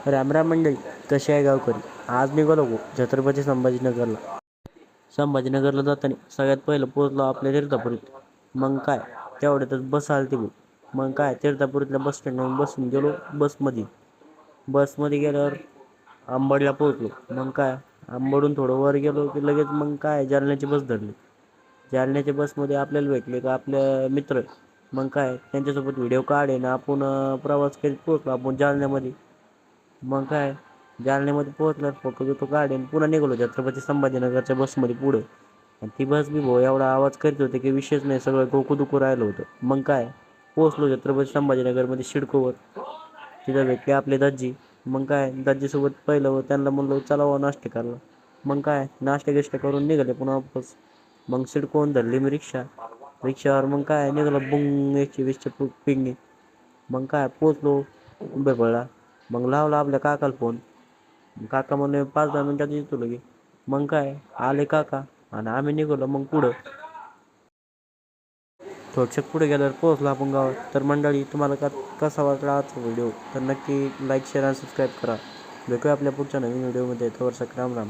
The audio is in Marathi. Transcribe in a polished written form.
रामराम मंडळी, कसे आहे गावकरी? आज निघालो हो छत्रपती संभाजीनगरला. संभाजीनगरला जाताना सगळ्यात पहिलं पोहोचलो आपल्या तीर्थापुरीत. मग काय तेवढ्यातच बस आली ती. मग काय तीर्थापुरीतल्या बस स्टँडवर बसून गेलो बसमध्ये गेल्यावर अंबडला पोहोचलो. मग काय अंबडून थोडं वर गेलो की लगेच मग काय जालन्याची बस धरली. जालन्याच्या बसमध्ये आपल्याला भेटले का आपले मित्र. मग काय त्यांच्यासोबत व्हिडिओ काढे आपण प्रवास करीत पोहोचलो आपण जालन्यामध्ये. मग काय जालन्यामध्ये पोहोचल्यावर फोटो बिटो काढून पुन्हा निघालो छत्रपती संभाजीनगरच्या बसमध्ये पुढं. आणि ती बस बी भाऊ एवढा आवाज करत होते की विशेष नाही, सगळं डोकं दुखू राहिलं होतं. मग काय पोहोचलो छत्रपती संभाजीनगरमध्ये सिडकोवर. तिथं भेटले आपले दाजी. मग काय दाजीसोबत पहिलं त्यांना म्हणलो चला नाश्ता करायला. मग काय नाश्ता गिष्टा करून निघाले पुन्हा वापस. मग सिडकोहून धरली मी रिक्षावर. मग काय निघालो बुंग 120च्या पिंगने. मग काय पोचलो बेबळला. मग लावला आपल्या काकाला फोन. काका म्हणले 5-10 मिनिटात येतो लगे. मग काय आले काका आणि आम्ही निघालो मग पुढं. थोडक्यात पुढे गेल्यावर पोहोचलो आपण गावात. तर मंडळी, तुम्हाला कसा वाटला आजचा व्हिडिओ तर नक्की लाईक शेअर आणि सबस्क्राईब करा. भेटूया आपल्या पुढच्या नवीन व्हिडिओमध्ये. तोवर राम राम.